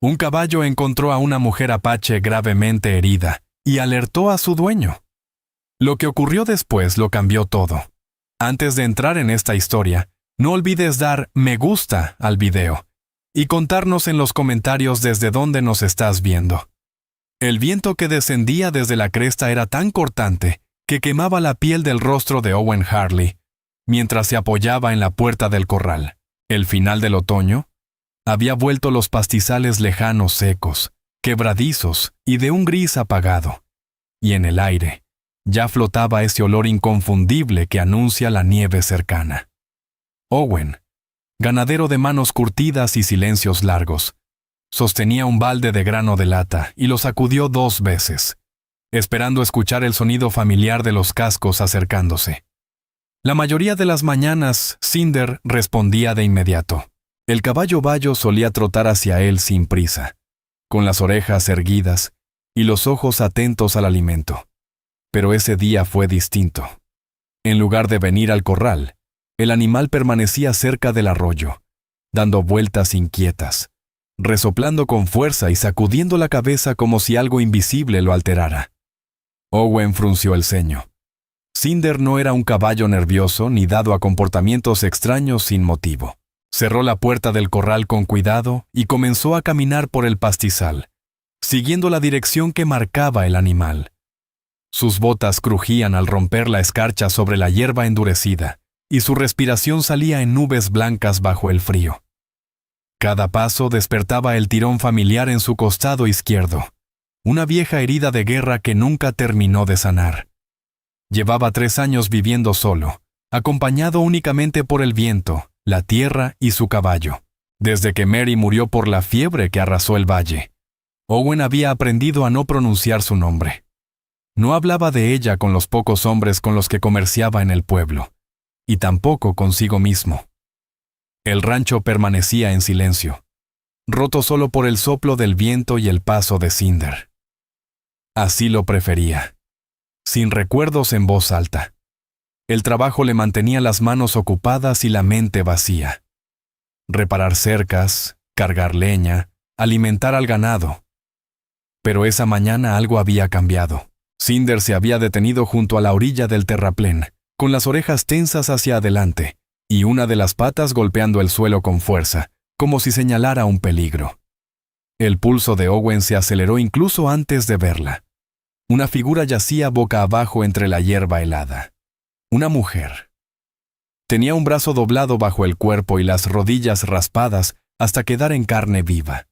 Un caballo encontró a una mujer apache gravemente herida y alertó a su dueño. Lo que ocurrió después lo cambió todo. Antes de entrar en esta historia, no olvides dar me gusta al video y contarnos en los comentarios desde dónde nos estás viendo. El viento que descendía desde la cresta era tan cortante que quemaba la piel del rostro de Owen Harley mientras se apoyaba en la puerta del corral. El final del otoño había vuelto los pastizales lejanos secos, quebradizos y de un gris apagado, y en el aire ya flotaba ese olor inconfundible que anuncia la nieve cercana. Owen, ganadero de manos curtidas y silencios largos, sostenía un balde de grano de lata y lo sacudió 2 veces, esperando escuchar el sonido familiar de los cascos acercándose. La mayoría de las mañanas, Cinder respondía de inmediato. El caballo bayo solía trotar hacia él sin prisa, con las orejas erguidas y los ojos atentos al alimento. Pero ese día fue distinto. En lugar de venir al corral, el animal permanecía cerca del arroyo, dando vueltas inquietas, resoplando con fuerza y sacudiendo la cabeza como si algo invisible lo alterara. Owen frunció el ceño. Cinder no era un caballo nervioso ni dado a comportamientos extraños sin motivo. Cerró la puerta del corral con cuidado y comenzó a caminar por el pastizal, siguiendo la dirección que marcaba el animal. Sus botas crujían al romper la escarcha sobre la hierba endurecida, y su respiración salía en nubes blancas bajo el frío. Cada paso despertaba el tirón familiar en su costado izquierdo, una vieja herida de guerra que nunca terminó de sanar. Llevaba 3 años viviendo solo, acompañado únicamente por el viento, la tierra y su caballo. Desde que Mary murió por la fiebre que arrasó el valle, Owen había aprendido a no pronunciar su nombre. No hablaba de ella con los pocos hombres con los que comerciaba en el pueblo, y tampoco consigo mismo. El rancho permanecía en silencio, roto solo por el soplo del viento y el paso de Cinder. Así lo prefería, sin recuerdos en voz alta. El trabajo le mantenía las manos ocupadas y la mente vacía. Reparar cercas, cargar leña, alimentar al ganado. Pero esa mañana algo había cambiado. Cinder se había detenido junto a la orilla del terraplén, con las orejas tensas hacia adelante, y una de las patas golpeando el suelo con fuerza, como si señalara un peligro. El pulso de Owen se aceleró incluso antes de verla. Una figura yacía boca abajo entre la hierba helada. Una mujer. Tenía un brazo doblado bajo el cuerpo y las rodillas raspadas hasta quedar en carne viva.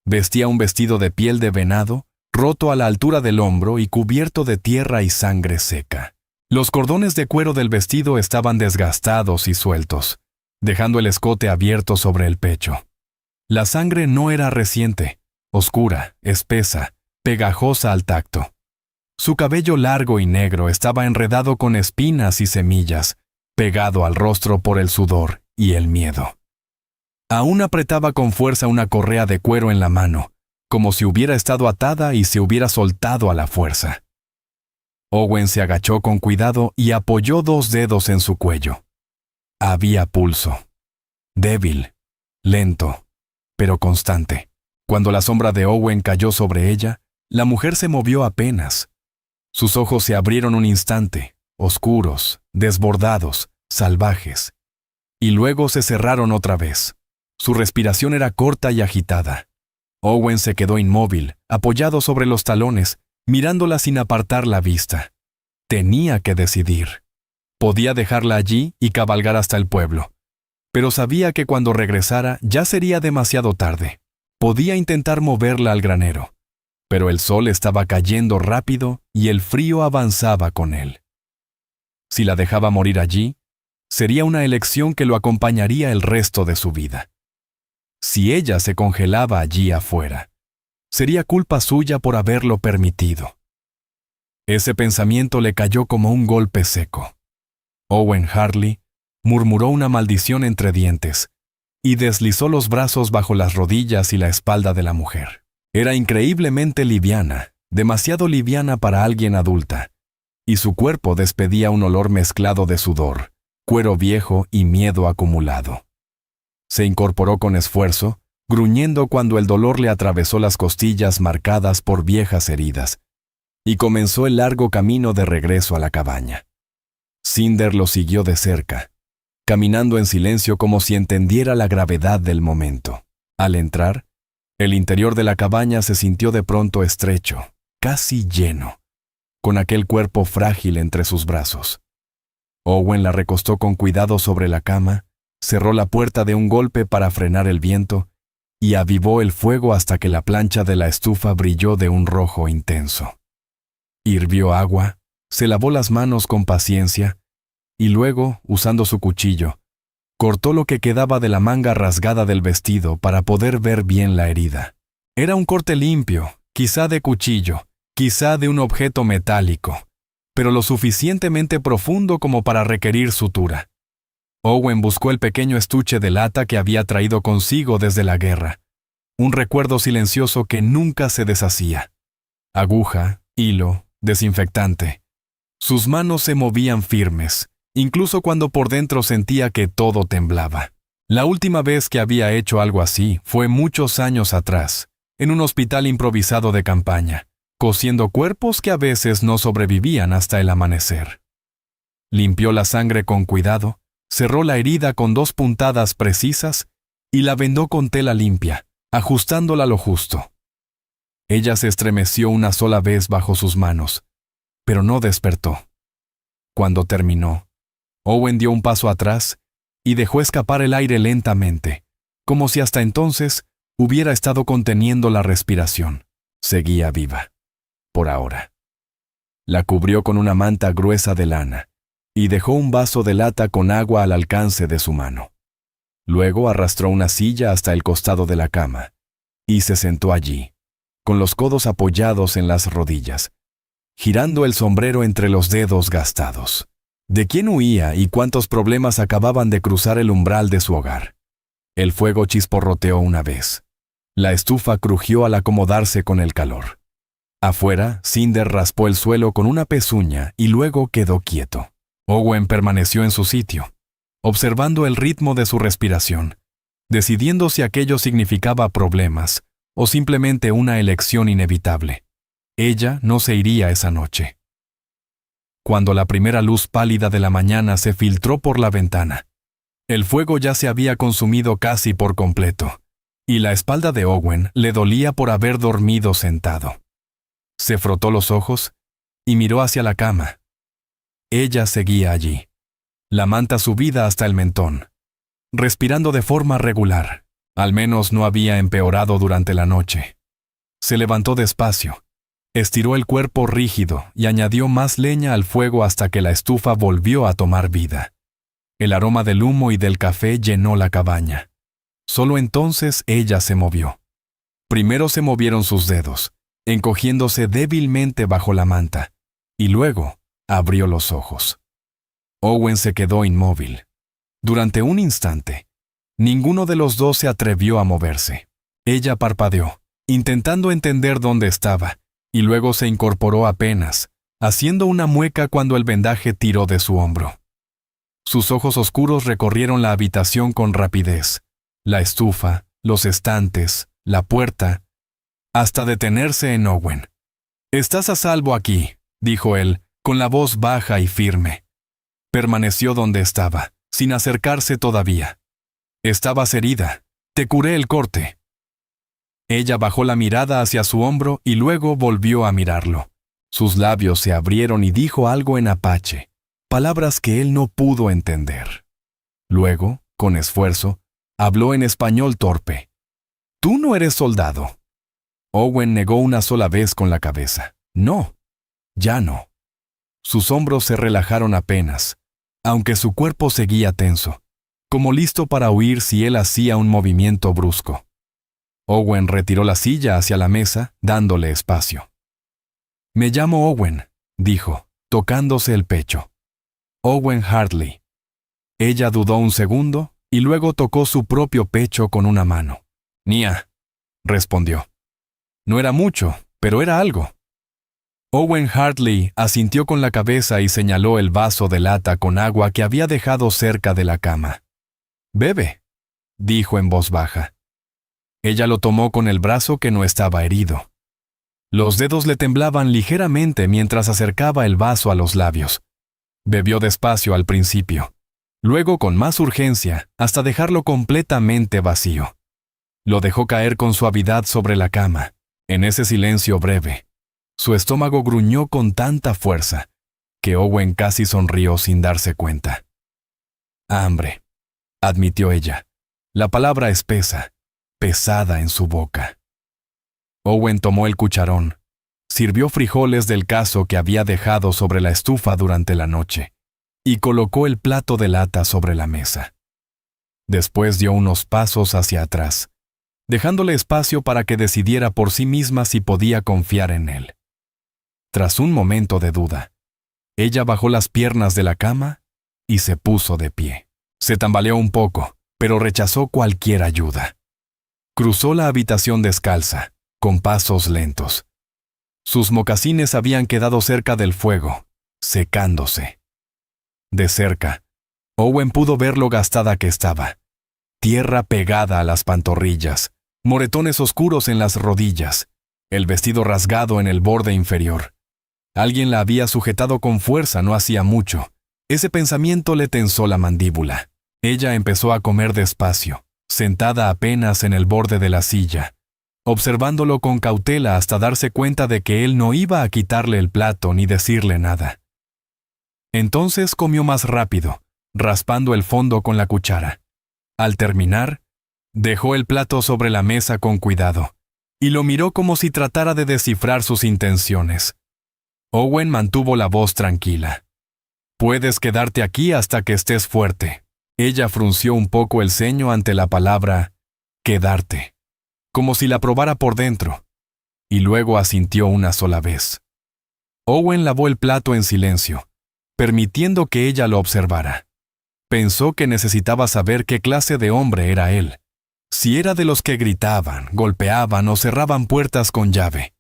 Vestía un vestido de piel de venado, roto a la altura del hombro y cubierto de tierra y sangre seca. Los cordones de cuero del vestido estaban desgastados y sueltos, dejando el escote abierto sobre el pecho. La sangre no era reciente, oscura, espesa, pegajosa al tacto. Su cabello largo y negro estaba enredado con espinas y semillas, pegado al rostro por el sudor y el miedo. Aún apretaba con fuerza una correa de cuero en la mano, como si hubiera estado atada y se hubiera soltado a la fuerza. Owen se agachó con cuidado y apoyó 2 dedos en su cuello. Había pulso. Débil, lento, pero constante. Cuando la sombra de Owen cayó sobre ella, la mujer se movió apenas. Sus ojos se abrieron un instante, oscuros, desbordados, salvajes, y luego se cerraron otra vez. Su respiración era corta y agitada. Owen se quedó inmóvil, apoyado sobre los talones, mirándola sin apartar la vista. Tenía que decidir. Podía dejarla allí y cabalgar hasta el pueblo, pero sabía que cuando regresara ya sería demasiado tarde. Podía intentar moverla al granero, pero el sol estaba cayendo rápido y el frío avanzaba con él. Si la dejaba morir allí, sería una elección que lo acompañaría el resto de su vida. Si ella se congelaba allí afuera, sería culpa suya por haberlo permitido. Ese pensamiento le cayó como un golpe seco. Owen Harley murmuró una maldición entre dientes y deslizó los brazos bajo las rodillas y la espalda de la mujer. Era increíblemente liviana, demasiado liviana para alguien adulta, y su cuerpo despedía un olor mezclado de sudor, cuero viejo y miedo acumulado. Se incorporó con esfuerzo, gruñendo cuando el dolor le atravesó las costillas marcadas por viejas heridas, y comenzó el largo camino de regreso a la cabaña. Cinder lo siguió de cerca, caminando en silencio como si entendiera la gravedad del momento. Al entrar, el interior de la cabaña se sintió de pronto estrecho, casi lleno, con aquel cuerpo frágil entre sus brazos. Owen la recostó con cuidado sobre la cama, cerró la puerta de un golpe para frenar el viento y avivó el fuego hasta que la plancha de la estufa brilló de un rojo intenso. Hirvió agua, se lavó las manos con paciencia y luego, usando su cuchillo, cortó lo que quedaba de la manga rasgada del vestido para poder ver bien la herida. Era un corte limpio, quizá de cuchillo, quizá de un objeto metálico, pero lo suficientemente profundo como para requerir sutura. Owen buscó el pequeño estuche de lata que había traído consigo desde la guerra, un recuerdo silencioso que nunca se deshacía. Aguja, hilo, desinfectante. Sus manos se movían firmes, incluso cuando por dentro sentía que todo temblaba. La última vez que había hecho algo así fue muchos años atrás, en un hospital improvisado de campaña, cosiendo cuerpos que a veces no sobrevivían hasta el amanecer. Limpió la sangre con cuidado, cerró la herida con 2 puntadas precisas y la vendó con tela limpia, ajustándola lo justo. Ella se estremeció una sola vez bajo sus manos, pero no despertó. Cuando terminó, Owen dio un paso atrás y dejó escapar el aire lentamente, como si hasta entonces hubiera estado conteniendo la respiración. Seguía viva, por ahora. La cubrió con una manta gruesa de lana y dejó un vaso de lata con agua al alcance de su mano. Luego arrastró una silla hasta el costado de la cama y se sentó allí, con los codos apoyados en las rodillas, girando el sombrero entre los dedos gastados. ¿De quién huía y cuántos problemas acababan de cruzar el umbral de su hogar? El fuego chisporroteó una vez. La estufa crujió al acomodarse con el calor. Afuera, Cinder raspó el suelo con una pezuña y luego quedó quieto. Owen permaneció en su sitio, observando el ritmo de su respiración, decidiendo si aquello significaba problemas o simplemente una elección inevitable. Ella no se iría esa noche. Cuando la primera luz pálida de la mañana se filtró por la ventana, el fuego ya se había consumido casi por completo, y la espalda de Owen le dolía por haber dormido sentado. Se frotó los ojos y miró hacia la cama. Ella seguía allí, la manta subida hasta el mentón, respirando de forma regular. Al menos no había empeorado durante la noche. Se levantó despacio, estiró el cuerpo rígido y añadió más leña al fuego hasta que la estufa volvió a tomar vida. El aroma del humo y del café llenó la cabaña. Solo entonces ella se movió. Primero se movieron sus dedos, encogiéndose débilmente bajo la manta, y luego abrió los ojos. Owen se quedó inmóvil. Durante un instante, ninguno de los dos se atrevió a moverse. Ella parpadeó, intentando entender dónde estaba, y luego se incorporó apenas, haciendo una mueca cuando el vendaje tiró de su hombro. Sus ojos oscuros recorrieron la habitación con rapidez, la estufa, los estantes, la puerta, hasta detenerse en Owen. «Estás a salvo aquí», dijo él, con la voz baja y firme. Permaneció donde estaba, sin acercarse todavía. «Estabas herida. Te curé el corte». Ella bajó la mirada hacia su hombro y luego volvió a mirarlo. Sus labios se abrieron y dijo algo en apache, palabras que él no pudo entender. Luego, con esfuerzo, habló en español torpe. «Tú no eres soldado». Owen negó una sola vez con la cabeza. «No, ya no». Sus hombros se relajaron apenas, aunque su cuerpo seguía tenso, como listo para huir si él hacía un movimiento brusco. Owen retiró la silla hacia la mesa, dándole espacio. «Me llamo Owen», dijo, tocándose el pecho. «Owen Hartley». Ella dudó un segundo y luego tocó su propio pecho con una mano. «Nia», respondió. No era mucho, pero era algo. Owen Hartley asintió con la cabeza y señaló el vaso de lata con agua que había dejado cerca de la cama. «Bebe», dijo en voz baja. Ella lo tomó con el brazo que no estaba herido. Los dedos le temblaban ligeramente mientras acercaba el vaso a los labios. Bebió despacio al principio, luego con más urgencia hasta dejarlo completamente vacío. Lo dejó caer con suavidad sobre la cama. En ese silencio breve, su estómago gruñó con tanta fuerza que Owen casi sonrió sin darse cuenta. Hambre, admitió ella, la palabra espesa, pesada en su boca. Owen tomó el cucharón, sirvió frijoles del cazo que había dejado sobre la estufa durante la noche y colocó el plato de lata sobre la mesa. Después dio unos pasos hacia atrás, dejándole espacio para que decidiera por sí misma si podía confiar en él. Tras un momento de duda, ella bajó las piernas de la cama y se puso de pie. Se tambaleó un poco, pero rechazó cualquier ayuda. Cruzó la habitación descalza, con pasos lentos. Sus mocasines habían quedado cerca del fuego, secándose. De cerca, Owen pudo ver lo gastada que estaba. Tierra pegada a las pantorrillas, moretones oscuros en las rodillas, el vestido rasgado en el borde inferior. Alguien la había sujetado con fuerza no hacía mucho. Ese pensamiento le tensó la mandíbula. Ella empezó a comer despacio, sentada apenas en el borde de la silla, observándolo con cautela hasta darse cuenta de que él no iba a quitarle el plato ni decirle nada. Entonces comió más rápido, raspando el fondo con la cuchara. Al terminar, dejó el plato sobre la mesa con cuidado, y lo miró como si tratara de descifrar sus intenciones. Owen mantuvo la voz tranquila. «Puedes quedarte aquí hasta que estés fuerte». Ella frunció un poco el ceño ante la palabra «quedarte», como si la probara por dentro, y luego asintió una sola vez. Owen lavó el plato en silencio, permitiendo que ella lo observara. Pensó que necesitaba saber qué clase de hombre era él, si era de los que gritaban, golpeaban o cerraban puertas con llave.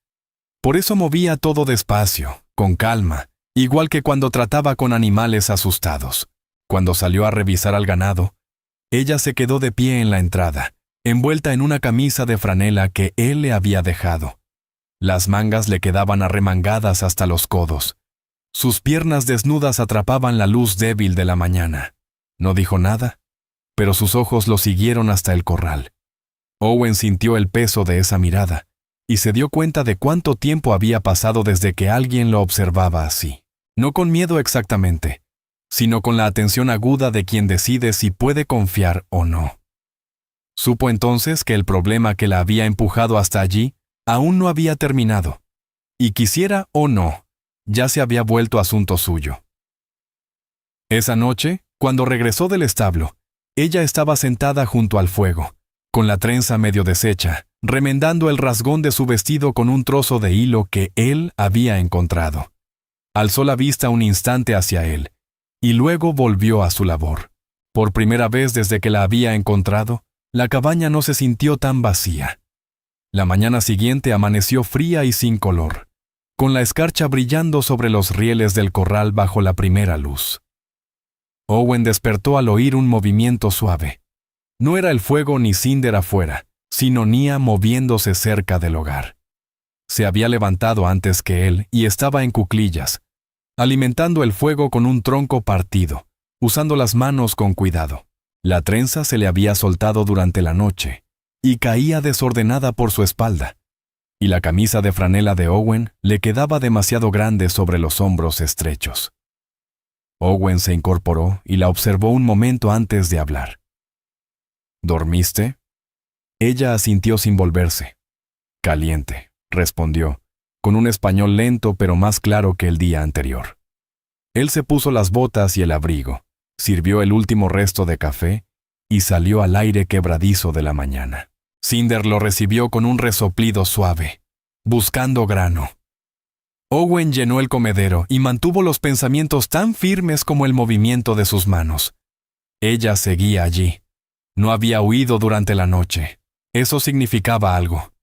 Por eso movía todo despacio, con calma, igual que cuando trataba con animales asustados. Cuando salió a revisar al ganado, ella se quedó de pie en la entrada, envuelta en una camisa de franela que él le había dejado. Las mangas le quedaban arremangadas hasta los codos. Sus piernas desnudas atrapaban la luz débil de la mañana. No dijo nada, pero sus ojos lo siguieron hasta el corral. Owen sintió el peso de esa mirada y se dio cuenta de cuánto tiempo había pasado desde que alguien lo observaba así. No con miedo exactamente, sino con la atención aguda de quien decide si puede confiar o no. Supo entonces que el problema que la había empujado hasta allí aún no había terminado, y quisiera o no, ya se había vuelto asunto suyo. Esa noche, cuando regresó del establo, ella estaba sentada junto al fuego, con la trenza medio deshecha, remendando el rasgón de su vestido con un trozo de hilo que él había encontrado. Alzó la vista un instante hacia él, y luego volvió a su labor. Por primera vez desde que la había encontrado, la cabaña no se sintió tan vacía. La mañana siguiente amaneció fría y sin color, con la escarcha brillando sobre los rieles del corral bajo la primera luz. Owen despertó al oír un movimiento suave. No era el fuego ni Cinder afuera, sino Nia moviéndose cerca del hogar. Se había levantado antes que él y estaba en cuclillas, alimentando el fuego con un tronco partido, usando las manos con cuidado. La trenza se le había soltado durante la noche y caía desordenada por su espalda, y la camisa de franela de Owen le quedaba demasiado grande sobre los hombros estrechos. Owen se incorporó y la observó un momento antes de hablar. ¿Dormiste? Ella asintió sin volverse. Caliente, respondió, con un español lento pero más claro que el día anterior. Él se puso las botas y el abrigo, sirvió el último resto de café y salió al aire quebradizo de la mañana. Cinder lo recibió con un resoplido suave, buscando grano. Owen llenó el comedero y mantuvo los pensamientos tan firmes como el movimiento de sus manos. Ella seguía allí. No había huido durante la noche. Eso significaba algo.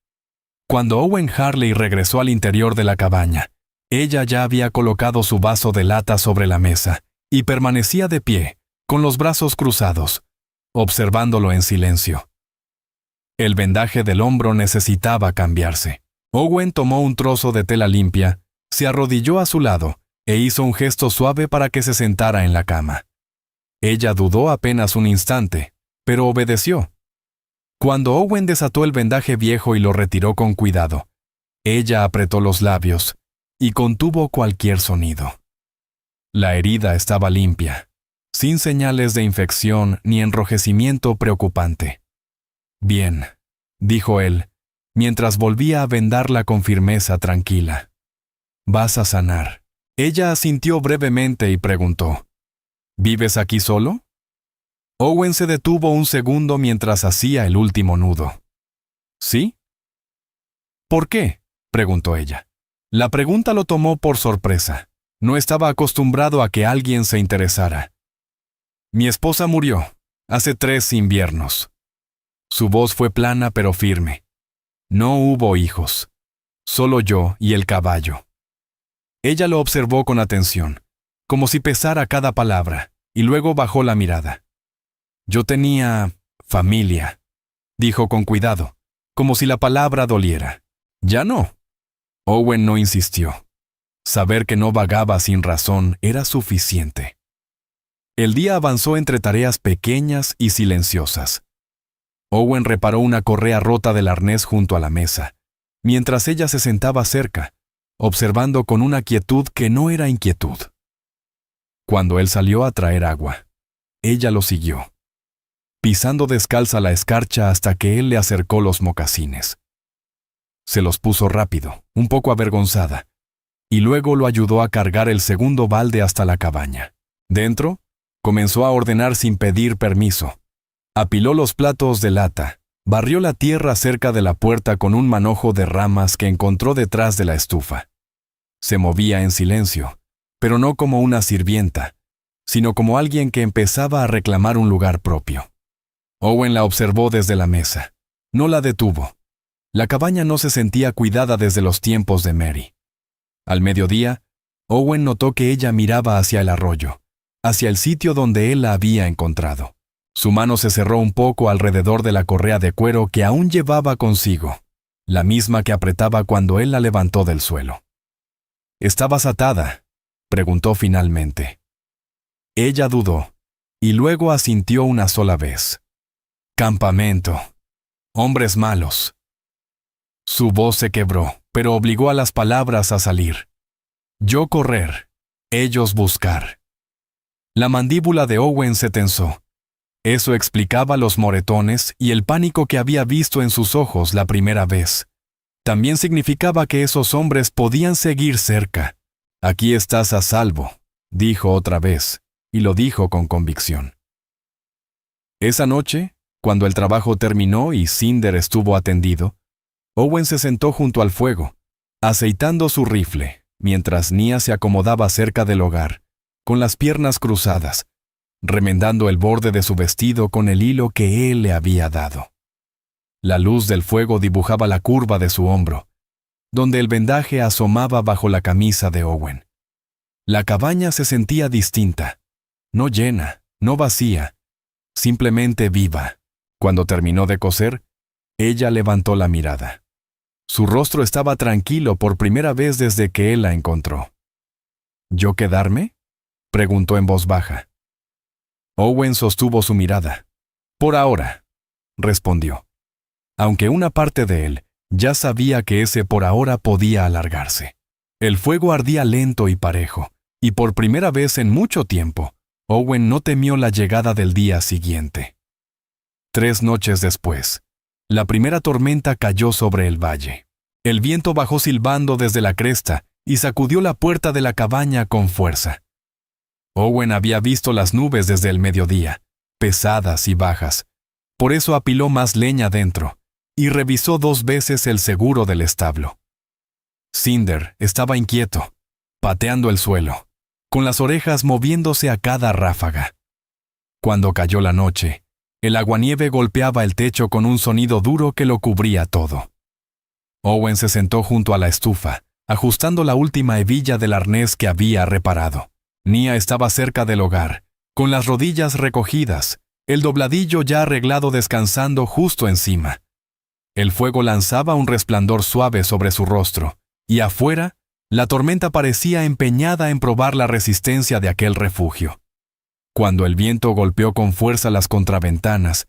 Cuando Owen Harley regresó al interior de la cabaña, ella ya había colocado su vaso de lata sobre la mesa y permanecía de pie, con los brazos cruzados, observándolo en silencio. El vendaje del hombro necesitaba cambiarse. Owen tomó un trozo de tela limpia, se arrodilló a su lado e hizo un gesto suave para que se sentara en la cama. Ella dudó apenas un instante, pero obedeció. Cuando Owen desató el vendaje viejo y lo retiró con cuidado, ella apretó los labios y contuvo cualquier sonido. La herida estaba limpia, sin señales de infección ni enrojecimiento preocupante. Bien, dijo él, mientras volvía a vendarla con firmeza tranquila. Vas a sanar. Ella asintió brevemente y preguntó, ¿vives aquí solo? Owen se detuvo un segundo mientras hacía el último nudo. ¿Sí? ¿Por qué?, preguntó ella. La pregunta lo tomó por sorpresa. No estaba acostumbrado a que alguien se interesara. Mi esposa murió, hace 3 inviernos. Su voz fue plana pero firme. No hubo hijos. Solo yo y el caballo. Ella lo observó con atención, como si pesara cada palabra, y luego bajó la mirada. Yo tenía familia, dijo con cuidado, como si la palabra doliera. Ya no. Owen no insistió. Saber que no vagaba sin razón era suficiente. El día avanzó entre tareas pequeñas y silenciosas. Owen reparó una correa rota del arnés junto a la mesa, mientras ella se sentaba cerca, observando con una quietud que no era inquietud. Cuando él salió a traer agua, ella lo siguió, pisando descalza la escarcha hasta que él le acercó los mocasines. Se los puso rápido, un poco avergonzada, y luego lo ayudó a cargar el segundo balde hasta la cabaña. Dentro, comenzó a ordenar sin pedir permiso. Apiló los platos de lata, barrió la tierra cerca de la puerta con un manojo de ramas que encontró detrás de la estufa. Se movía en silencio, pero no como una sirvienta, sino como alguien que empezaba a reclamar un lugar propio. Owen la observó desde la mesa. No la detuvo. La cabaña no se sentía cuidada desde los tiempos de Mary. Al mediodía, Owen notó que ella miraba hacia el arroyo, hacia el sitio donde él la había encontrado. Su mano se cerró un poco alrededor de la correa de cuero que aún llevaba consigo, la misma que apretaba cuando él la levantó del suelo. ¿Estabas atada?, preguntó finalmente. Ella dudó, y luego asintió una sola vez. Campamento. Hombres malos. Su voz se quebró, pero obligó a las palabras a salir. Yo correr, ellos buscar. La mandíbula de Owen se tensó. Eso explicaba los moretones y el pánico que había visto en sus ojos la primera vez. También significaba que esos hombres podían seguir cerca. Aquí estás a salvo, dijo otra vez, y lo dijo con convicción. Esa noche, cuando el trabajo terminó y Cinder estuvo atendido, Owen se sentó junto al fuego, aceitando su rifle, mientras Nia se acomodaba cerca del hogar, con las piernas cruzadas, remendando el borde de su vestido con el hilo que él le había dado. La luz del fuego dibujaba la curva de su hombro, donde el vendaje asomaba bajo la camisa de Owen. La cabaña se sentía distinta, no llena, no vacía, simplemente viva. Cuando terminó de coser, ella levantó la mirada. Su rostro estaba tranquilo por primera vez desde que él la encontró. ¿Yo quedarme?, preguntó en voz baja. Owen sostuvo su mirada. Por ahora, respondió, aunque una parte de él ya sabía que ese por ahora podía alargarse. El fuego ardía lento y parejo, y por primera vez en mucho tiempo, Owen no temió la llegada del día siguiente. 3 noches después, la primera tormenta cayó sobre el valle. El viento bajó silbando desde la cresta y sacudió la puerta de la cabaña con fuerza. Owen había visto las nubes desde el mediodía, pesadas y bajas. Por eso apiló más leña dentro y revisó 2 veces el seguro del establo. Cinder estaba inquieto, pateando el suelo, con las orejas moviéndose a cada ráfaga. Cuando cayó la noche, el aguanieve golpeaba el techo con un sonido duro que lo cubría todo. Owen se sentó junto a la estufa, ajustando la última hebilla del arnés que había reparado. Nia estaba cerca del hogar, con las rodillas recogidas, el dobladillo ya arreglado descansando justo encima. El fuego lanzaba un resplandor suave sobre su rostro, y afuera, la tormenta parecía empeñada en probar la resistencia de aquel refugio. Cuando el viento golpeó con fuerza las contraventanas,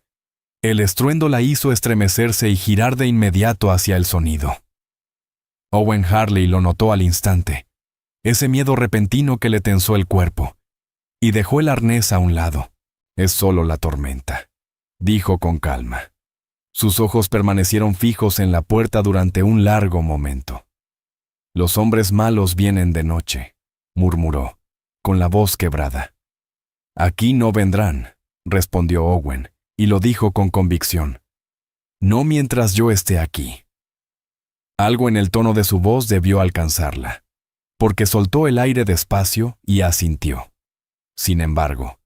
el estruendo la hizo estremecerse y girar de inmediato hacia el sonido. Owen Harley lo notó al instante, ese miedo repentino que le tensó el cuerpo, y dejó el arnés a un lado. «Es solo la tormenta», dijo con calma. Sus ojos permanecieron fijos en la puerta durante un largo momento. «Los hombres malos vienen de noche», murmuró, con la voz quebrada. «Aquí no vendrán», respondió Owen, y lo dijo con convicción. «No mientras yo esté aquí». Algo en el tono de su voz debió alcanzarla, porque soltó el aire despacio y asintió. Sin embargo,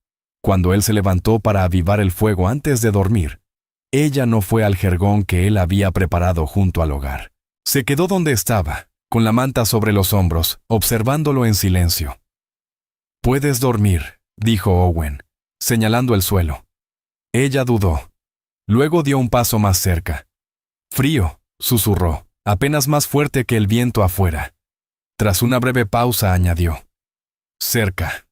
cuando él se levantó para avivar el fuego antes de dormir, ella no fue al jergón que él había preparado junto al hogar. Se quedó donde estaba, con la manta sobre los hombros, observándolo en silencio. «Puedes dormir», dijo Owen, señalando el suelo. Ella dudó. Luego dio un paso más cerca. «Frío», susurró, apenas más fuerte que el viento afuera. Tras una breve pausa añadió: «Cerca».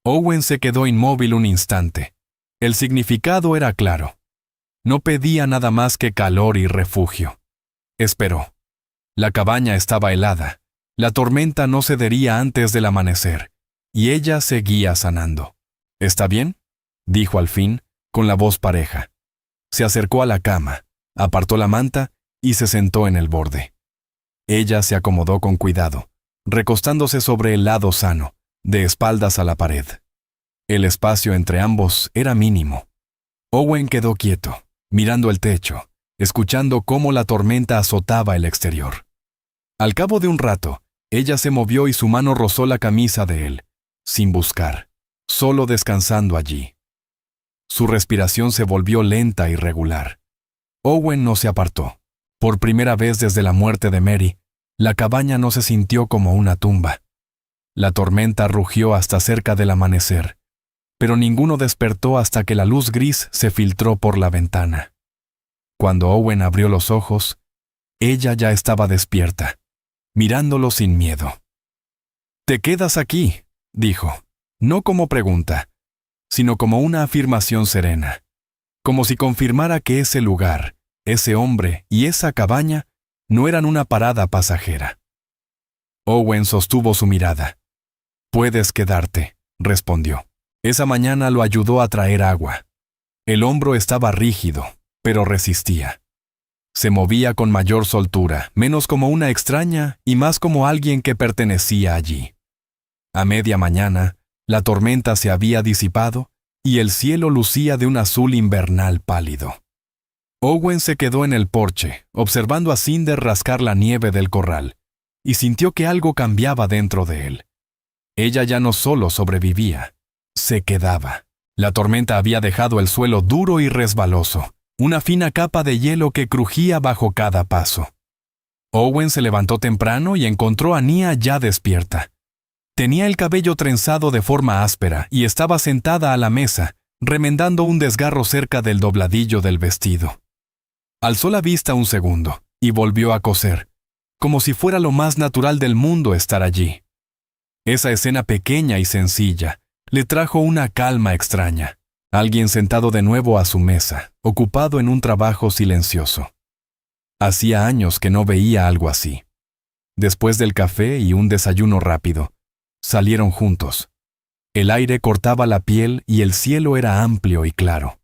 Owen se quedó inmóvil un instante. El significado era claro. No pedía nada más que calor y refugio. Esperó. La cabaña estaba helada. La tormenta no cedería antes del amanecer, y ella seguía sanando. «¿Está bien?», dijo al fin, con la voz pareja. Se acercó a la cama, apartó la manta y se sentó en el borde. Ella se acomodó con cuidado, recostándose sobre el lado sano, de espaldas a la pared. El espacio entre ambos era mínimo. Owen quedó quieto, mirando el techo, escuchando cómo la tormenta azotaba el exterior. Al cabo de un rato, ella se movió y su mano rozó la camisa de él, sin buscar, solo descansando allí. Su respiración se volvió lenta y regular. Owen no se apartó. Por primera vez desde la muerte de Mary, la cabaña no se sintió como una tumba. La tormenta rugió hasta cerca del amanecer, pero ninguno despertó hasta que la luz gris se filtró por la ventana. Cuando Owen abrió los ojos, ella ya estaba despierta, mirándolo sin miedo. «¿Te quedas aquí?», dijo, no como pregunta, sino como una afirmación serena, como si confirmara que ese lugar, ese hombre y esa cabaña no eran una parada pasajera. Owen sostuvo su mirada. «Puedes quedarte», respondió. Esa mañana lo ayudó a traer agua. El hombro estaba rígido, pero resistía. Se movía con mayor soltura, menos como una extraña y más como alguien que pertenecía allí. A media mañana, la tormenta se había disipado y el cielo lucía de un azul invernal pálido. Owen se quedó en el porche, observando a Cinder rascar la nieve del corral, y sintió que algo cambiaba dentro de él. Ella ya no solo sobrevivía, se quedaba. La tormenta había dejado el suelo duro y resbaloso, una fina capa de hielo que crujía bajo cada paso. Owen se levantó temprano y encontró a Nia ya despierta. Tenía el cabello trenzado de forma áspera y estaba sentada a la mesa, remendando un desgarro cerca del dobladillo del vestido. Alzó la vista un segundo y volvió a coser, como si fuera lo más natural del mundo estar allí. Esa escena pequeña y sencilla le trajo una calma extraña. Alguien sentado de nuevo a su mesa, ocupado en un trabajo silencioso. Hacía años que no veía algo así. Después del café y un desayuno rápido, salieron juntos. El aire cortaba la piel y el cielo era amplio y claro.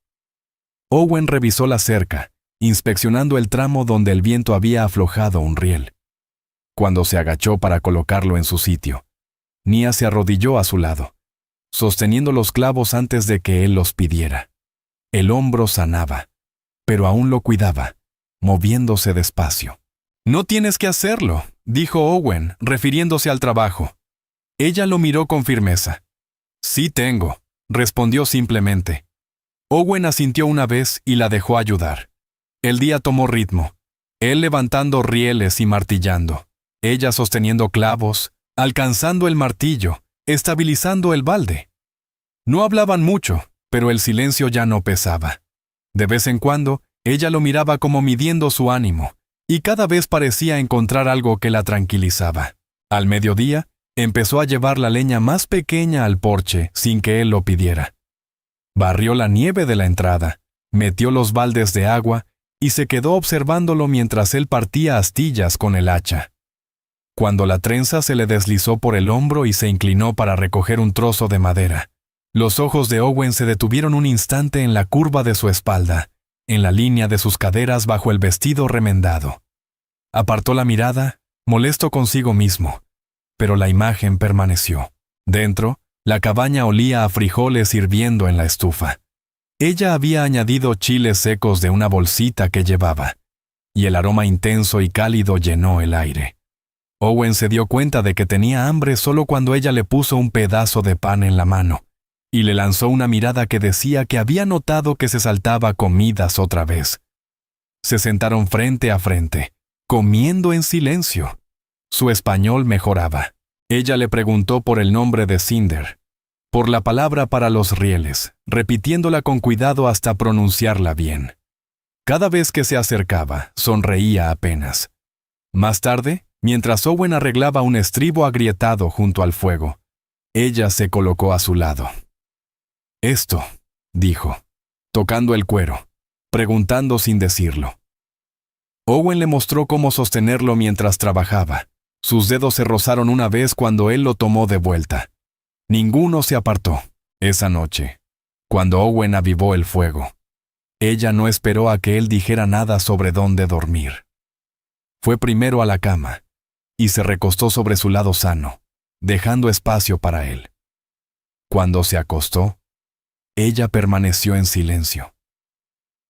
Owen revisó la cerca, inspeccionando el tramo donde el viento había aflojado un riel. Cuando se agachó para colocarlo en su sitio, Nia se arrodilló a su lado, sosteniendo los clavos antes de que él los pidiera. El hombro sanaba, pero aún lo cuidaba, moviéndose despacio. «No tienes que hacerlo», dijo Owen, refiriéndose al trabajo. Ella lo miró con firmeza. «Sí tengo», respondió simplemente. Owen asintió una vez y la dejó ayudar. El día tomó ritmo, él levantando rieles y martillando, ella sosteniendo clavos, alcanzando el martillo, estabilizando el balde. No hablaban mucho, pero el silencio ya no pesaba. De vez en cuando, Ella lo miraba como midiendo su ánimo, y cada vez parecía encontrar algo que la tranquilizaba. Al mediodía, empezó a llevar la leña más pequeña al porche sin que él lo pidiera. Barrió la nieve de la entrada, metió los baldes de agua y se quedó observándolo mientras él partía astillas con el hacha. Cuando la trenza se le deslizó por el hombro y se inclinó para recoger un trozo de madera, los ojos de Owen se detuvieron un instante en la curva de su espalda, en la línea de sus caderas bajo el vestido remendado. Apartó la mirada, molesto consigo mismo, pero la imagen permaneció. Dentro, la cabaña olía a frijoles hirviendo en la estufa. Ella había añadido chiles secos de una bolsita que llevaba, y el aroma intenso y cálido llenó el aire. Owen se dio cuenta de que tenía hambre solo cuando ella le puso un pedazo de pan en la mano, y le lanzó una mirada que decía que había notado que se saltaba comidas otra vez. Se sentaron frente a frente, comiendo en silencio. Su español mejoraba. Ella le preguntó por el nombre de Cinder, por la palabra para los rieles, repitiéndola con cuidado hasta pronunciarla bien. Cada vez que se acercaba, sonreía apenas. Más tarde, mientras Owen arreglaba un estribo agrietado junto al fuego, ella se colocó a su lado. «Esto», dijo, tocando el cuero, preguntando sin decirlo. Owen le mostró cómo sostenerlo mientras trabajaba. Sus dedos se rozaron una vez cuando él lo tomó de vuelta. Ninguno se apartó. Esa noche, cuando Owen avivó el fuego, ella no esperó a que él dijera nada sobre dónde dormir. Fue primero a la cama y se recostó sobre su lado sano, dejando espacio para él. Cuando se acostó, ella permaneció en silencio,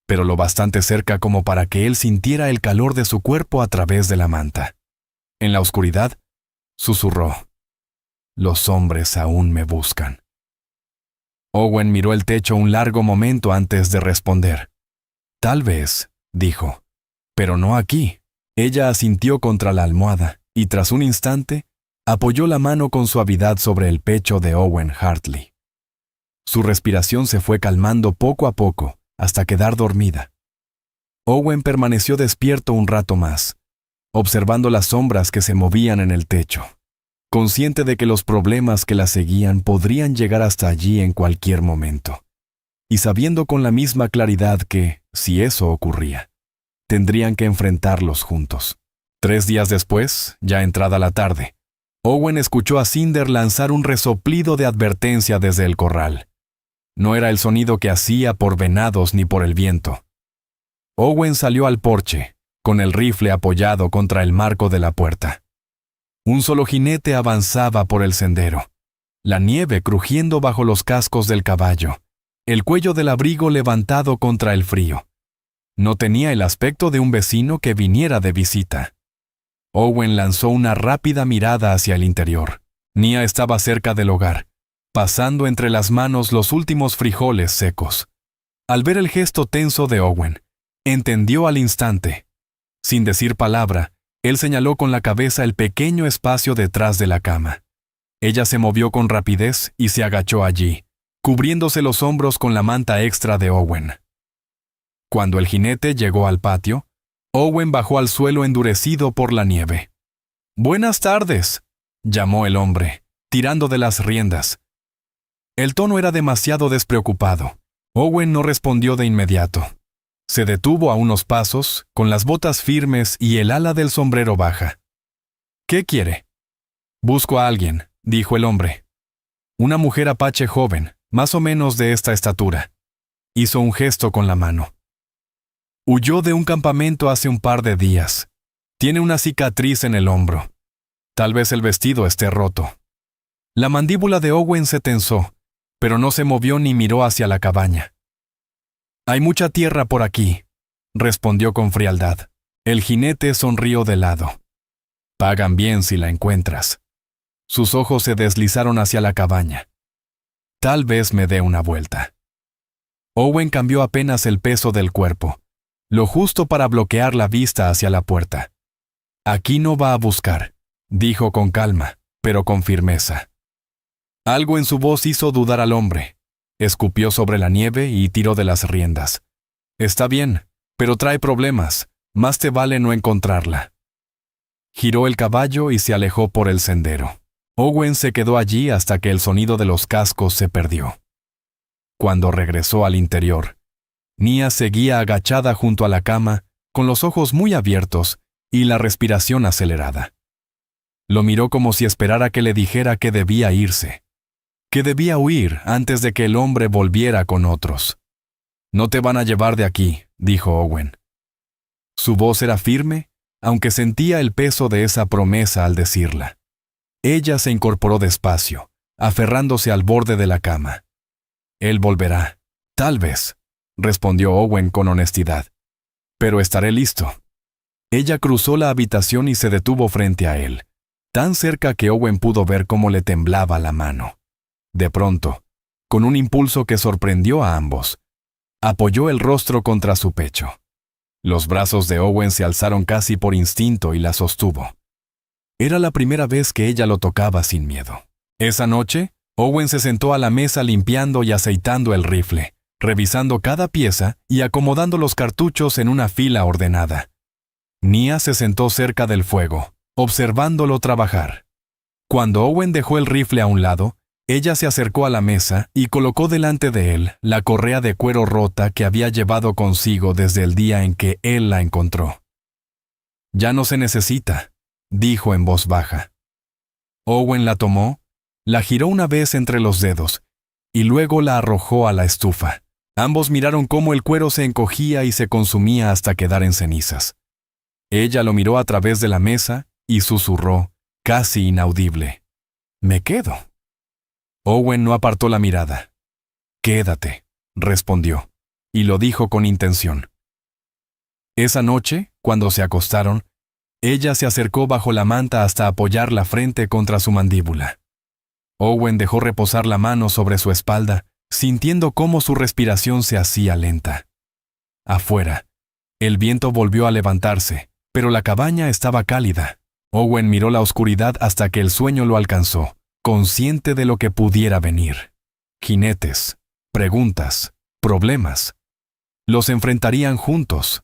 pero lo bastante cerca como para que él sintiera el calor de su cuerpo a través de la manta. En la oscuridad, susurró: «Los hombres aún me buscan». Owen miró el techo un largo momento antes de responder. «Tal vez», dijo, «pero no aquí». Ella asintió contra la almohada y tras un instante, apoyó la mano con suavidad sobre el pecho de Owen Hartley. Su respiración se fue calmando poco a poco hasta quedar dormida. Owen permaneció despierto un rato más, observando las sombras que se movían en el techo, consciente de que los problemas que la seguían podrían llegar hasta allí en cualquier momento, y sabiendo con la misma claridad que, si eso ocurría, tendrían que enfrentarlos juntos. 3 días después, ya entrada la tarde, Owen escuchó a Cinder lanzar un resoplido de advertencia desde el corral. No era el sonido que hacía por venados ni por el viento. Owen salió al porche, con el rifle apoyado contra el marco de la puerta. Un solo jinete avanzaba por el sendero, la nieve crujiendo bajo los cascos del caballo, el cuello del abrigo levantado contra el frío. No tenía el aspecto de un vecino que viniera de visita. Owen lanzó una rápida mirada hacia el interior. Nia estaba cerca del hogar, pasando entre las manos los últimos frijoles secos. Al ver el gesto tenso de Owen, entendió al instante. Sin decir palabra, él señaló con la cabeza el pequeño espacio detrás de la cama. Ella se movió con rapidez y se agachó allí, cubriéndose los hombros con la manta extra de Owen. Cuando el jinete llegó al patio, Owen bajó al suelo endurecido por la nieve. «Buenas tardes», llamó el hombre, tirando de las riendas. El tono era demasiado despreocupado. Owen no respondió de inmediato. Se detuvo a unos pasos, con las botas firmes y el ala del sombrero baja. «¿Qué quiere?» «Busco a alguien», dijo el hombre. «Una mujer apache joven, más o menos de esta estatura». Hizo un gesto con la mano. «Huyó de un campamento hace un par de días. Tiene una cicatriz en el hombro. Tal vez el vestido esté roto». La mandíbula de Owen se tensó, pero no se movió ni miró hacia la cabaña. «Hay mucha tierra por aquí», respondió con frialdad. El jinete sonrió de lado. «Pagan bien si la encuentras». Sus ojos se deslizaron hacia la cabaña. «Tal vez me dé una vuelta». Owen cambió apenas el peso del cuerpo, lo justo para bloquear la vista hacia la puerta. «Aquí no va a buscar», dijo con calma, pero con firmeza. Algo en su voz hizo dudar al hombre. Escupió sobre la nieve y tiró de las riendas. «Está bien, pero trae problemas. Más te vale no encontrarla. Giró el caballo y se alejó por el sendero. Owen se quedó allí hasta que el sonido de los cascos se perdió. Cuando regresó al interior, Nia seguía agachada junto a la cama, con los ojos muy abiertos y la respiración acelerada. Lo miró como si esperara que le dijera que debía irse, que debía huir antes de que el hombre volviera con otros. «No te van a llevar de aquí», dijo Owen. Su voz era firme, aunque sentía el peso de esa promesa al decirla. Ella se incorporó despacio, aferrándose al borde de la cama. «Él volverá, tal vez», respondió Owen con honestidad. «Pero estaré listo». Ella cruzó la habitación y se detuvo frente a él, tan cerca que Owen pudo ver cómo le temblaba la mano. De pronto, con un impulso que sorprendió a ambos, apoyó el rostro contra su pecho. Los brazos de Owen se alzaron casi por instinto y la sostuvo. Era la primera vez que ella lo tocaba sin miedo. Esa noche, Owen se sentó a la mesa limpiando y aceitando el rifle, revisando cada pieza y acomodando los cartuchos en una fila ordenada. Nia se sentó cerca del fuego, observándolo trabajar. Cuando Owen dejó el rifle a un lado, ella se acercó a la mesa y colocó delante de él la correa de cuero rota que había llevado consigo desde el día en que él la encontró. «Ya no se necesita», dijo en voz baja. Owen la tomó, la giró una vez entre los dedos y luego la arrojó a la estufa. Ambos miraron cómo el cuero se encogía y se consumía hasta quedar en cenizas. Ella lo miró a través de la mesa y susurró, casi inaudible: «Me quedo». Owen no apartó la mirada. «Quédate», respondió, y lo dijo con intención. Esa noche, cuando se acostaron, ella se acercó bajo la manta hasta apoyar la frente contra su mandíbula. Owen dejó reposar la mano sobre su espalda, sintiendo cómo su respiración se hacía lenta. Afuera, el viento volvió a levantarse, pero la cabaña estaba cálida. Owen miró la oscuridad hasta que el sueño lo alcanzó, consciente de lo que pudiera venir. Jinetes, preguntas, problemas. Los enfrentarían juntos.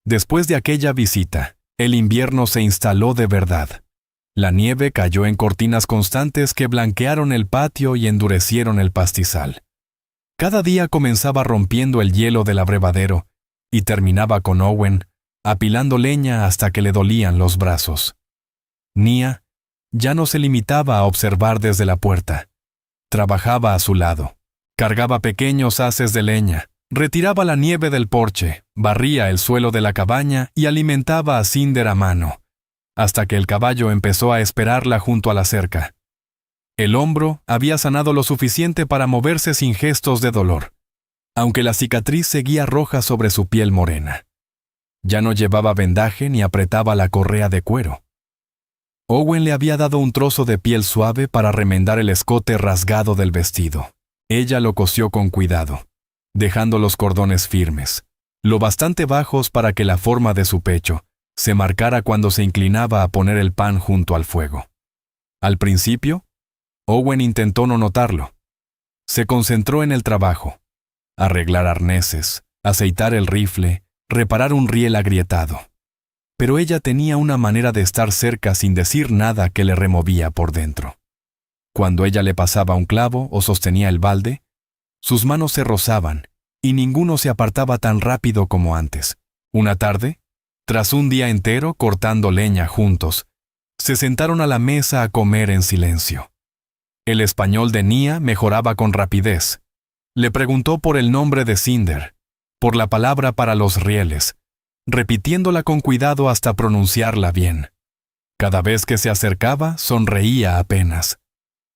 Después de aquella visita, el invierno se instaló de verdad. La nieve cayó en cortinas constantes que blanquearon el patio y endurecieron el pastizal. Cada día comenzaba rompiendo el hielo del abrevadero y terminaba con Owen apilando leña hasta que le dolían los brazos. Nia ya no se limitaba a observar desde la puerta. Trabajaba a su lado. Cargaba pequeños haces de leña, retiraba la nieve del porche, barría el suelo de la cabaña y alimentaba a Cinder a mano, hasta que el caballo empezó a esperarla junto a la cerca. El hombro había sanado lo suficiente para moverse sin gestos de dolor, aunque la cicatriz seguía roja sobre su piel morena. Ya no llevaba vendaje ni apretaba la correa de cuero. Owen le había dado un trozo de piel suave para remendar el escote rasgado del vestido. Ella lo cosió con cuidado, dejando los cordones firmes, lo bastante bajos para que la forma de su pecho se marcara cuando se inclinaba a poner el pan junto al fuego. Al principio, Owen intentó no notarlo. Se concentró en el trabajo: arreglar arneses, aceitar el rifle, reparar un riel agrietado. Pero ella tenía una manera de estar cerca sin decir nada que le removía por dentro. Cuando ella le pasaba un clavo o sostenía el balde, sus manos se rozaban y ninguno se apartaba tan rápido como antes. Una tarde, tras un día entero cortando leña juntos, se sentaron a la mesa a comer en silencio. El español de Nia mejoraba con rapidez. Le preguntó por el nombre de Cinder, por la palabra para los rieles, repitiéndola con cuidado hasta pronunciarla bien. Cada vez que se acercaba, sonreía apenas.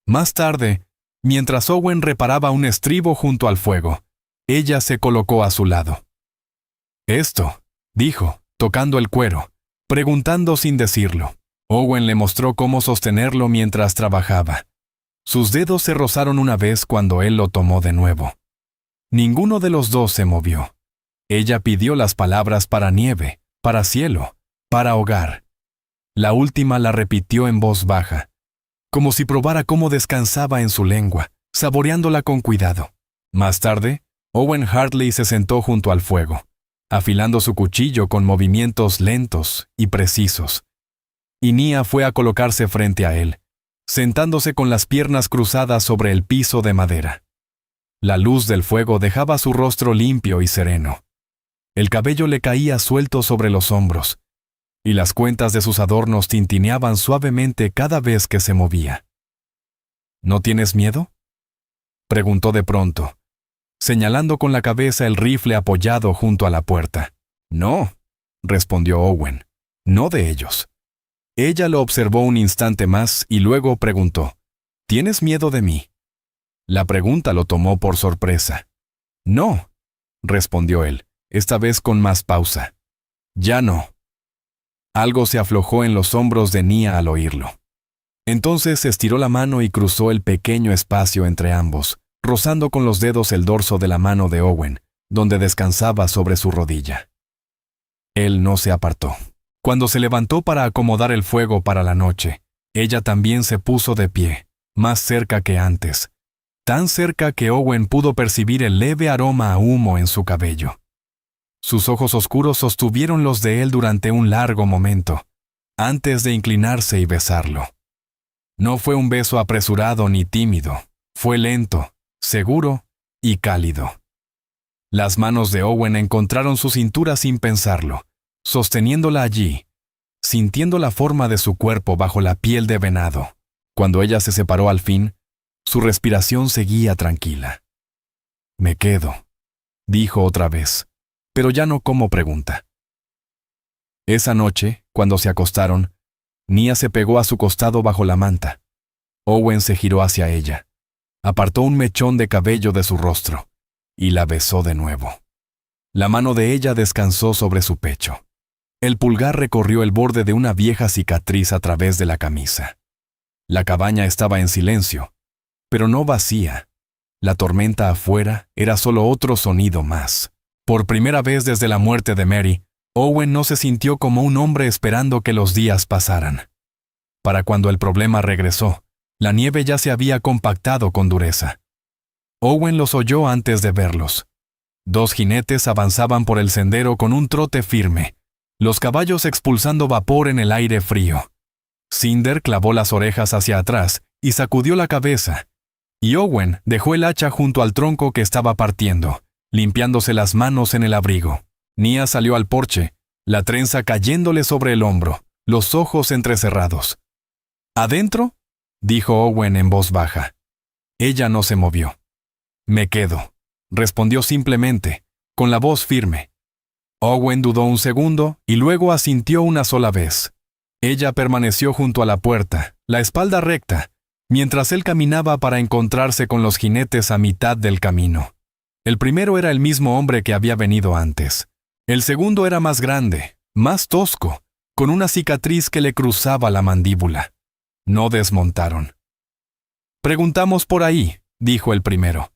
Más tarde, mientras Owen reparaba un estribo junto al fuego, ella se colocó a su lado. «Esto», dijo, tocando el cuero, preguntando sin decirlo. Owen le mostró cómo sostenerlo mientras trabajaba. Sus dedos se rozaron una vez cuando él lo tomó de nuevo. Ninguno de los dos se movió. Ella pidió las palabras para nieve, para cielo, para hogar. La última la repitió en voz baja, como si probara cómo descansaba en su lengua, saboreándola con cuidado. Más tarde, Owen Hartley se sentó junto al fuego, afilando su cuchillo con movimientos lentos y precisos. Y Nia fue a colocarse frente a él, sentándose con las piernas cruzadas sobre el piso de madera. La luz del fuego dejaba su rostro limpio y sereno. El cabello le caía suelto sobre los hombros, y las cuentas de sus adornos tintineaban suavemente cada vez que se movía. ¿No tienes miedo?, preguntó de pronto, señalando con la cabeza el rifle apoyado junto a la puerta. No, respondió Owen, no de ellos. Ella lo observó un instante más y luego preguntó, ¿tienes miedo de mí? La pregunta lo tomó por sorpresa. No, respondió él, esta vez con más pausa. Ya no. Algo se aflojó en los hombros de Nia al oírlo. Entonces estiró la mano y cruzó el pequeño espacio entre ambos, rozando con los dedos el dorso de la mano de Owen, donde descansaba sobre su rodilla. Él no se apartó. Cuando se levantó para acomodar el fuego para la noche, ella también se puso de pie, más cerca que antes, tan cerca que Owen pudo percibir el leve aroma a humo en su cabello. Sus ojos oscuros sostuvieron los de él durante un largo momento, antes de inclinarse y besarlo. No fue un beso apresurado ni tímido, fue lento, seguro y cálido. Las manos de Owen encontraron su cintura sin pensarlo, sosteniéndola allí, sintiendo la forma de su cuerpo bajo la piel de venado. Cuando ella se separó al fin, su respiración seguía tranquila. «Me quedo», dijo otra vez, pero ya no como pregunta. Esa noche, cuando se acostaron, Nia se pegó a su costado bajo la manta. Owen se giró hacia ella, apartó un mechón de cabello de su rostro y la besó de nuevo. La mano de ella descansó sobre su pecho. El pulgar recorrió el borde de una vieja cicatriz a través de la camisa. La cabaña estaba en silencio, pero no vacía. La tormenta afuera era solo otro sonido más. Por primera vez desde la muerte de Mary, Owen no se sintió como un hombre esperando que los días pasaran. Para cuando el problema regresó, la nieve ya se había compactado con dureza. Owen los oyó antes de verlos. 2 jinetes avanzaban por el sendero con un trote firme, los caballos expulsando vapor en el aire frío. Cinder clavó las orejas hacia atrás y sacudió la cabeza, y Owen dejó el hacha junto al tronco que estaba partiendo, limpiándose las manos en el abrigo. Nia salió al porche, la trenza cayéndole sobre el hombro, los ojos entrecerrados. «¿Adentro?», dijo Owen en voz baja. Ella no se movió. «Me quedo», respondió simplemente, con la voz firme. Owen dudó un segundo y luego asintió una sola vez. Ella permaneció junto a la puerta, la espalda recta, mientras él caminaba para encontrarse con los jinetes a mitad del camino. El primero era el mismo hombre que había venido antes. El segundo era más grande, más tosco, con una cicatriz que le cruzaba la mandíbula. No desmontaron. «Preguntamos por ahí», dijo el primero.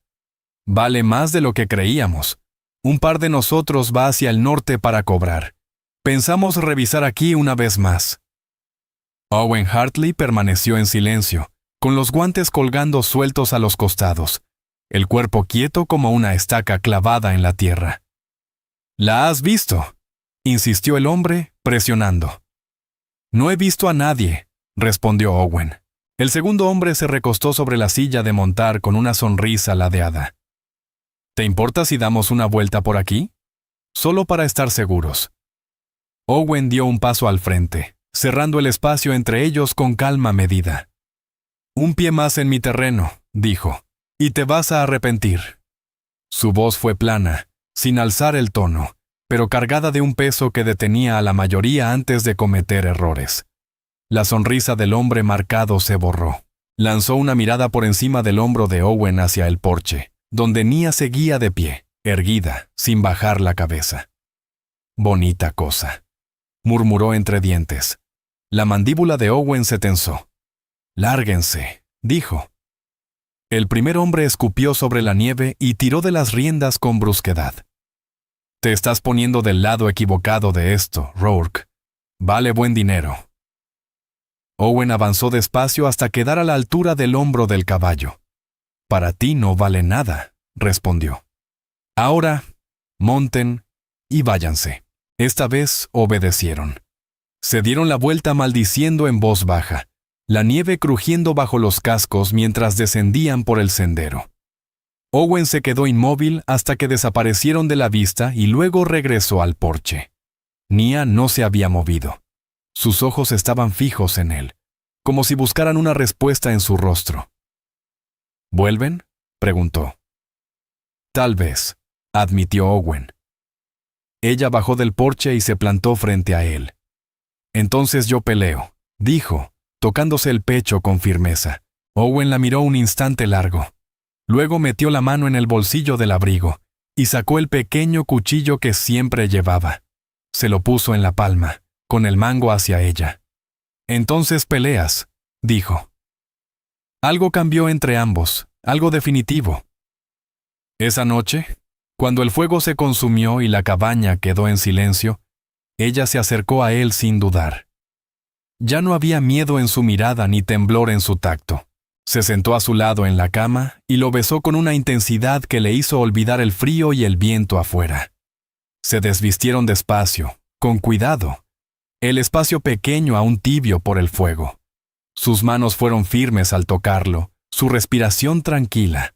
«Vale más de lo que creíamos. Un par de nosotros va hacia el norte para cobrar. Pensamos revisar aquí una vez más». Owen Hartley permaneció en silencio, con los guantes colgando sueltos a los costados, el cuerpo quieto como una estaca clavada en la tierra. «¿La has visto?», insistió el hombre, presionando. «No he visto a nadie», respondió Owen. El segundo hombre se recostó sobre la silla de montar con una sonrisa ladeada. «¿Te importa si damos una vuelta por aquí? Solo para estar seguros». Owen dio un paso al frente, cerrando el espacio entre ellos con calma medida. «Un pie más en mi terreno», dijo, «y te vas a arrepentir». Su voz fue plana, sin alzar el tono, pero cargada de un peso que detenía a la mayoría antes de cometer errores. La sonrisa del hombre marcado se borró. Lanzó una mirada por encima del hombro de Owen hacia el porche, donde Nia seguía de pie, erguida, sin bajar la cabeza. «Bonita cosa», murmuró entre dientes. La mandíbula de Owen se tensó. «Lárguense», dijo. El primer hombre escupió sobre la nieve y tiró de las riendas con brusquedad. «Te estás poniendo del lado equivocado de esto, Rourke. Vale buen dinero». Owen avanzó despacio hasta quedar a la altura del hombro del caballo. «Para ti no vale nada», respondió. «Ahora, monten y váyanse. Esta vez obedecieron. Se dieron la vuelta maldiciendo en voz baja, la nieve crujiendo bajo los cascos mientras descendían por el sendero. Owen se quedó inmóvil hasta que desaparecieron de la vista y luego regresó al porche. Nia no se había movido. Sus ojos estaban fijos en él, como si buscaran una respuesta en su rostro. ¿Vuelven?, preguntó. Tal vez, admitió Owen. Ella bajó del porche y se plantó frente a él. Entonces yo peleo, dijo, tocándose el pecho con firmeza. Owen la miró un instante largo. Luego metió la mano en el bolsillo del abrigo y sacó el pequeño cuchillo que siempre llevaba. Se lo puso en la palma, con el mango hacia ella. Entonces peleas, dijo. Algo cambió entre ambos, algo definitivo. Esa noche, cuando el fuego se consumió y la cabaña quedó en silencio, ella se acercó a él sin dudar. Ya no había miedo en su mirada ni temblor en su tacto. Se sentó a su lado en la cama y lo besó con una intensidad que le hizo olvidar el frío y el viento afuera. Se desvistieron despacio, con cuidado. El espacio pequeño aún tibio por el fuego. Sus manos fueron firmes al tocarlo, su respiración tranquila.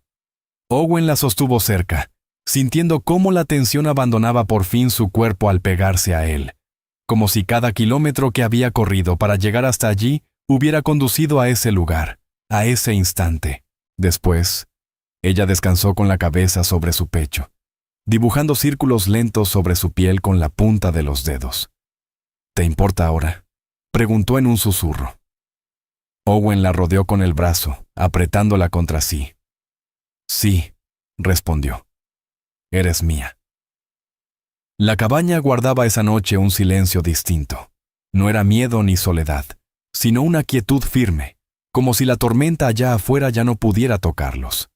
Owen la sostuvo cerca, sintiendo cómo la tensión abandonaba por fin su cuerpo al pegarse a él, como si cada kilómetro que había corrido para llegar hasta allí hubiera conducido a ese lugar, a ese instante. Después, ella descansó con la cabeza sobre su pecho, dibujando círculos lentos sobre su piel con la punta de los dedos. ¿Te importa ahora?, preguntó en un susurro. Owen la rodeó con el brazo, apretándola contra sí. Sí, respondió. Eres mía. La cabaña guardaba esa noche un silencio distinto. No era miedo ni soledad, sino una quietud firme, como si la tormenta allá afuera ya no pudiera tocarlos.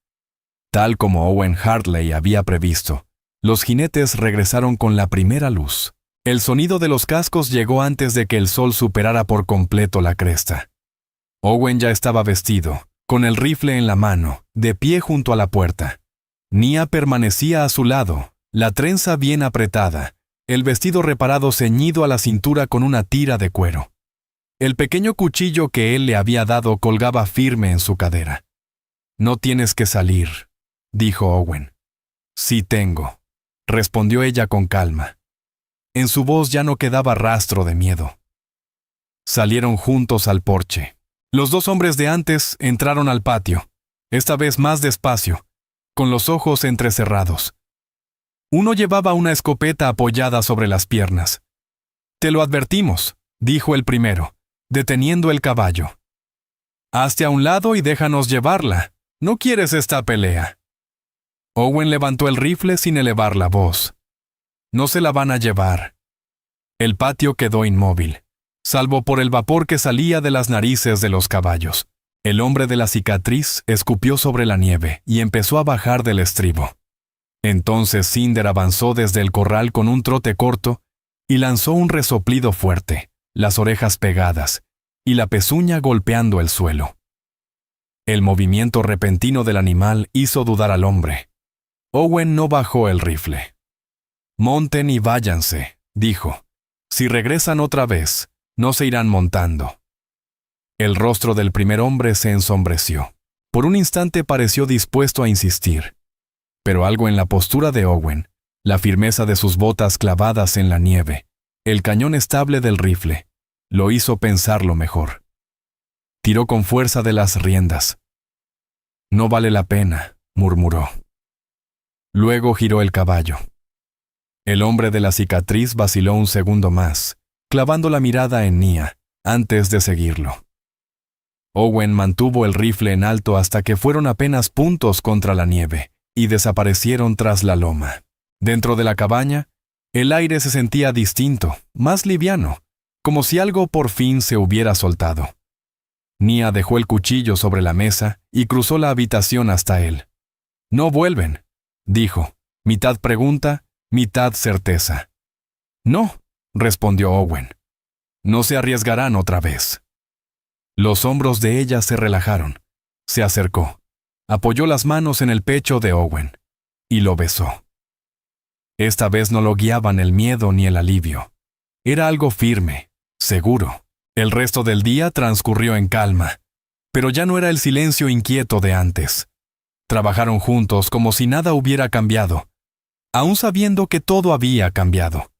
Tal como Owen Hartley había previsto, los jinetes regresaron con la primera luz. El sonido de los cascos llegó antes de que el sol superara por completo la cresta. Owen ya estaba vestido, con el rifle en la mano, de pie junto a la puerta. Nia permanecía a su lado, la trenza bien apretada, el vestido reparado ceñido a la cintura con una tira de cuero. El pequeño cuchillo que él le había dado colgaba firme en su cadera. «No tienes que salir», dijo Owen. «Sí tengo», respondió ella con calma. En su voz ya no quedaba rastro de miedo. Salieron juntos al porche. Los dos hombres de antes entraron al patio, esta vez más despacio, con los ojos entrecerrados. Uno llevaba una escopeta apoyada sobre las piernas. «Te lo advertimos», dijo el primero, deteniendo el caballo. «Hazte a un lado y déjanos llevarla. ¿No quieres esta pelea?» Owen levantó el rifle sin elevar la voz. «No se la van a llevar». El patio quedó inmóvil, salvo por el vapor que salía de las narices de los caballos. El hombre de la cicatriz escupió sobre la nieve y empezó a bajar del estribo. Entonces Cinder avanzó desde el corral con un trote corto y lanzó un resoplido fuerte, las orejas pegadas y la pezuña golpeando el suelo. El movimiento repentino del animal hizo dudar al hombre. Owen no bajó el rifle. «Monten y váyanse», dijo. «Si regresan otra vez, no se irán montando». El rostro del primer hombre se ensombreció. Por un instante pareció dispuesto a insistir. Pero algo en la postura de Owen, la firmeza de sus botas clavadas en la nieve, el cañón estable del rifle, lo hizo pensarlo mejor. Tiró con fuerza de las riendas. «No vale la pena», murmuró. Luego giró el caballo. El hombre de la cicatriz vaciló un segundo más, clavando la mirada en Nia, antes de seguirlo. Owen mantuvo el rifle en alto hasta que fueron apenas puntos contra la nieve y desaparecieron tras la loma. Dentro de la cabaña, el aire se sentía distinto, más liviano, como si algo por fin se hubiera soltado. Nia dejó el cuchillo sobre la mesa y cruzó la habitación hasta él. «No vuelven», dijo, mitad pregunta, mitad certeza. «No», respondió Owen. «No se arriesgarán otra vez». Los hombros de ella se relajaron. Se acercó, apoyó las manos en el pecho de Owen y lo besó. Esta vez no lo guiaban el miedo ni el alivio. Era algo firme, seguro. El resto del día transcurrió en calma, pero ya no era el silencio inquieto de antes. Trabajaron juntos como si nada hubiera cambiado, aún sabiendo que todo había cambiado.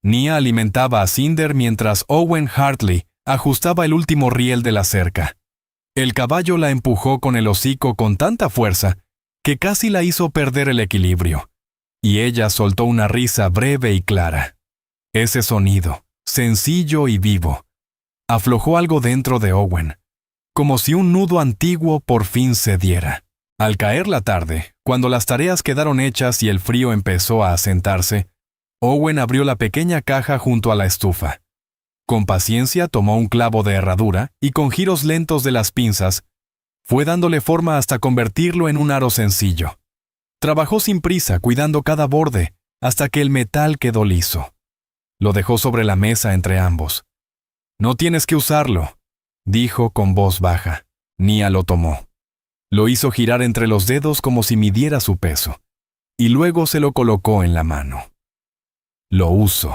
Nia alimentaba a Cinder mientras Owen Hartley ajustaba el último riel de la cerca. El caballo la empujó con el hocico con tanta fuerza que casi la hizo perder el equilibrio, y ella soltó una risa breve y clara. Ese sonido, sencillo y vivo, aflojó algo dentro de Owen, como si un nudo antiguo por fin cediera. Al caer la tarde, cuando las tareas quedaron hechas y el frío empezó a asentarse, Owen abrió la pequeña caja junto a la estufa. Con paciencia tomó un clavo de herradura y con giros lentos de las pinzas, fue dándole forma hasta convertirlo en un aro sencillo. Trabajó sin prisa, cuidando cada borde, hasta que el metal quedó liso. Lo dejó sobre la mesa entre ambos. «No tienes que usarlo», dijo con voz baja. Nia lo tomó. Lo hizo girar entre los dedos como si midiera su peso, y luego se lo colocó en la mano. «Lo uso»,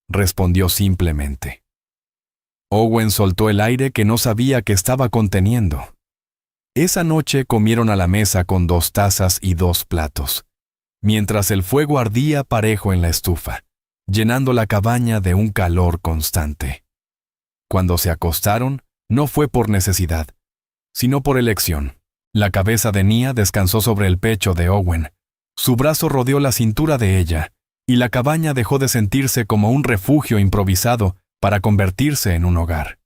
respondió simplemente. Owen soltó el aire que no sabía que estaba conteniendo. Esa noche comieron a la mesa con 2 tazas y 2 platos, mientras el fuego ardía parejo en la estufa, llenando la cabaña de un calor constante. Cuando se acostaron, no fue por necesidad, sino por elección. La cabeza de Nia descansó sobre el pecho de Owen, su brazo rodeó la cintura de ella, y la cabaña dejó de sentirse como un refugio improvisado para convertirse en un hogar.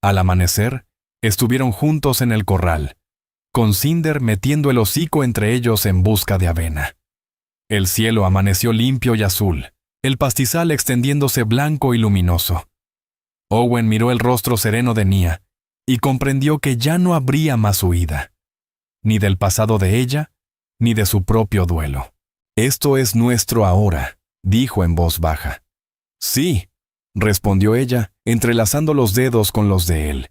Al amanecer, estuvieron juntos en el corral, con Cinder metiendo el hocico entre ellos en busca de avena. El cielo amaneció limpio y azul, el pastizal extendiéndose blanco y luminoso. Owen miró el rostro sereno de Nia y comprendió que ya no habría más huida, ni del pasado de ella, ni de su propio duelo. «Esto es nuestro ahora», dijo en voz baja. «Sí», respondió ella, entrelazando los dedos con los de él.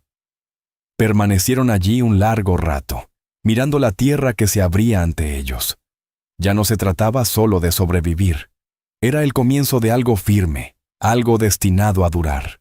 Permanecieron allí un largo rato, mirando la tierra que se abría ante ellos. Ya no se trataba solo de sobrevivir. Era el comienzo de algo firme, algo destinado a durar.